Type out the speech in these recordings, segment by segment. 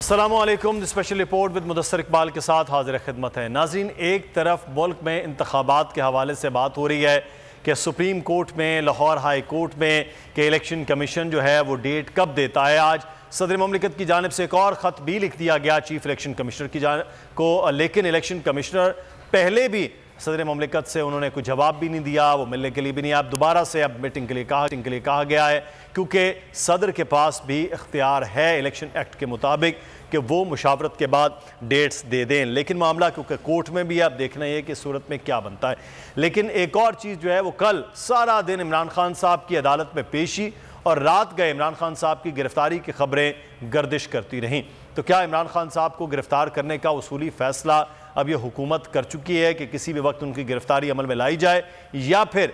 अस्सलामुअलैकुम। Special report with Mudassar Iqbal के साथ हाजिर खिदमत है। नाज़रीन, एक तरफ मुल्क में इंतखाबात के हवाले से बात हो रही है कि सुप्रीम कोर्ट में, लाहौर हाई कोर्ट में कि इलेक्शन कमीशन जो है वो डेट कब देता है। आज सदर ममलिकत की जानिब से एक और ख़त भी लिख दिया गया चीफ इलेक्शन कमिश्नर की को, लेकिन इलेक्शन कमिश्नर पहले भी सदर ममलिकत से उन्होंने कोई जवाब भी नहीं दिया, वो मिलने के लिए भी नहीं। अब दोबारा से अब मीटिंग के लिए कहा गया है, क्योंकि सदर के पास भी इख्तियार है इलेक्शन एक्ट के मुताबिक कि वो मुशावरत के बाद डेट्स दे दें। लेकिन मामला क्योंकि कोर्ट में भी अब देखना है कि सूरत में क्या बनता है। लेकिन एक और चीज़ जो है वो, कल सारा दिन इमरान खान साहब की अदालत में पेशी और रात गए इमरान खान साहब की गिरफ्तारी की खबरें गर्दिश करती रहीं। तो क्या इमरान खान साहब को गिरफ्तार करने का उसूली फैसला अब ये हुकूमत कर चुकी है कि किसी भी वक्त उनकी गिरफ्तारी अमल में लाई जाए, या फिर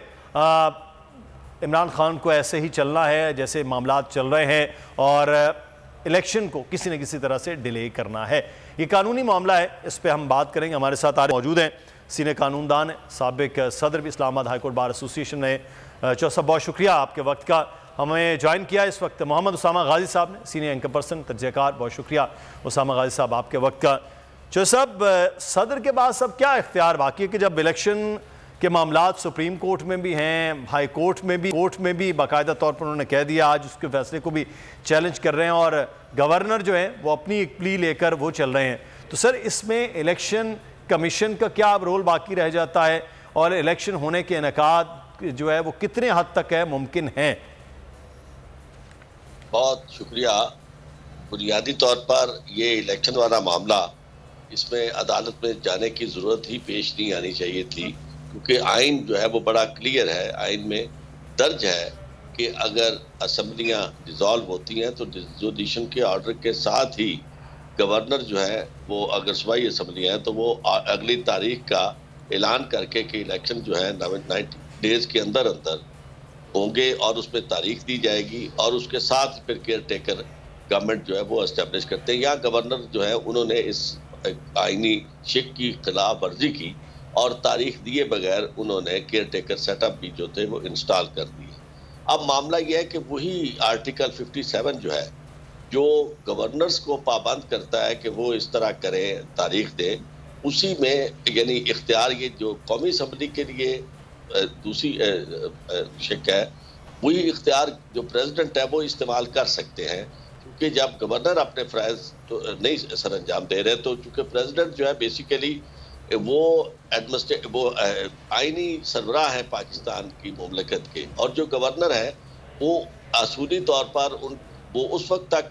इमरान खान को ऐसे ही चलना है जैसे मामलात चल रहे हैं और इलेक्शन को किसी न किसी तरह से डिले करना है। ये कानूनी मामला है, इस पर हम बात करेंगे। हमारे साथ आज मौजूद हैं सीनियर कानूनदान साबिक सदर भी Islamabad high court bar association ने। चौधरी साहब, बहुत शुक्रिया आपके वक्त का। हमें ज्वाइन किया इस वक्त मोहम्मद उसामा गाजी साहब ने, सीनियर एंकर पर्सन, तजज़ियाकार। बहुत शुक्रिया उसामा गाजी साहब आपके वक्त का। चौधरी साहब, सदर के पास अब क्या इख्तियार बाकी है कि जब इलेक्शन के मामलात सुप्रीम कोर्ट में भी हैं, हाई कोर्ट में भी बाकायदा तौर पर उन्होंने कह दिया, आज उसके फैसले को भी चैलेंज कर रहे हैं और गवर्नर जो हैं वो अपनी एक प्ली लेकर वो चल रहे हैं, तो सर इसमें इलेक्शन कमीशन का क्या रोल बाकी रह जाता है और इलेक्शन होने के इनेकाद जो है वो कितने हद तक है मुमकिन है? बहुत शुक्रिया। बुनियादी तौर पर ये इलेक्शन वाला मामला, इसमें अदालत में जाने की ज़रूरत ही पेश नहीं आनी चाहिए थी, क्योंकि आइन जो है वो बड़ा क्लियर है। आइन में दर्ज है कि अगर असम्बलियाँ डिज़ोल्व होती हैं तो डिसोल्यूशन के ऑर्डर के साथ ही गवर्नर जो है वो, अगर सूबाई असम्बलियाँ हैं तो वो अगली तारीख का ऐलान करके कि इलेक्शन जो है 90 डेज़ के अंदर अंदर होंगे और उसमें तारीख दी जाएगी, और उसके साथ फिर केयर टेकर गवर्नमेंट जो है वो एस्टेब्लिश करते हैं। या गवर्नर जो है उन्होंने इस आइनी शिक की खिलाफ वर्जी की और तारीख दिए बगैर उन्होंने केयर टेकर सेटअप भी जो थे वो इंस्टॉल कर दिए। अब मामला यह है कि वही आर्टिकल 57 जो है, जो गवर्नर्स को पाबंद करता है कि वो इस तरह करें, तारीख दें, उसी में यानी इख्तियार ये जो कौमी असम्बली के लिए दूसरी शिक है, वही इख्तियार जो प्रेसिडेंट है वो इस्तेमाल कर सकते हैं। क्योंकि जब गवर्नर अपने फ़राइज़ तो नहीं सर अंजाम दे रहे, तो चूँकि प्रेसिडेंट जो है बेसिकली वो आइनी सरबराह है पाकिस्तान की मुमलकत के, और जो गवर्नर है वो असूली तौर पर वो उस वक्त तक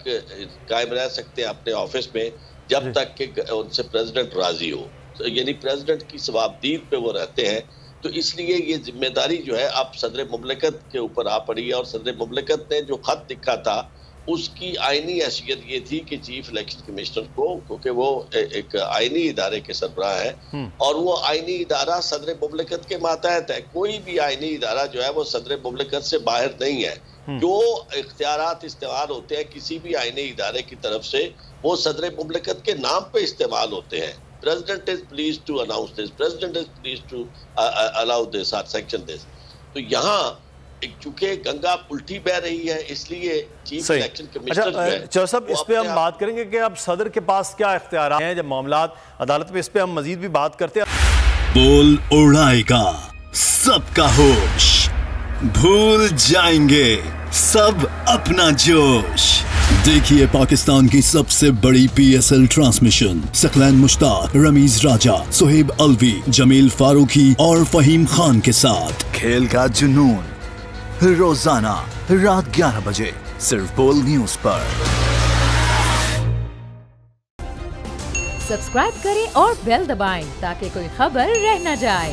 कायम रह सकते हैं अपने ऑफिस में जब तक कि उनसे प्रेसिडेंट राजी हो, तो यानी प्रेसिडेंट की सवाबदीद पे वो रहते हैं। तो इसलिए ये जिम्मेदारी जो है अब सदर मुमलकत के ऊपर आ पड़ी है, और सदर मुमलकत ने जो खत लिखा था उसकी आइनी हैसियत ये थी कि चीफ इलेक्शन कमिश्नर को, क्योंकि वो एक आइनी इदारे के सरबराह है और वो आइनी इदारा सदर मुमलकत के मातहत है। कोई भी आइनी इदारा जो है वो सदर मुमलकत से बाहर नहीं है। जो इख्तियारात इस्तेमाल होते हैं किसी भी आइनी इदारे की तरफ से, वो सदर मुमलकत के नाम पे इस्तेमाल होते हैं। President is please to announce this, president is please to allow this और सैंक्शन दिस। तो यहाँ चूंकि गंगा उल्टी बह रही है, इसलिए चीफ इलेक्शन कमिश्नर चौधरी साहब, इस पे हम बात करेंगे कि अब सदर के पास क्या इख्तियार हैं जब मामलात अदालत में, इस पे हम मजीद भी बात करते हैं। बोल उड़ाएगा सबका होश, भूल जाएंगे सब अपना जोश। देखिए पाकिस्तान की सबसे बड़ी PSL ट्रांसमिशन सकलैन मुश्ताक, रमीज राजा, सुहेब अलवी, जमील फारूकी और फहीम खान के साथ खेल का जुनून रोजाना रात 11 बजे सिर्फ बोल न्यूज पर। सब्सक्राइब करें और बेल दबाएं ताकि कोई खबर रह न जाए।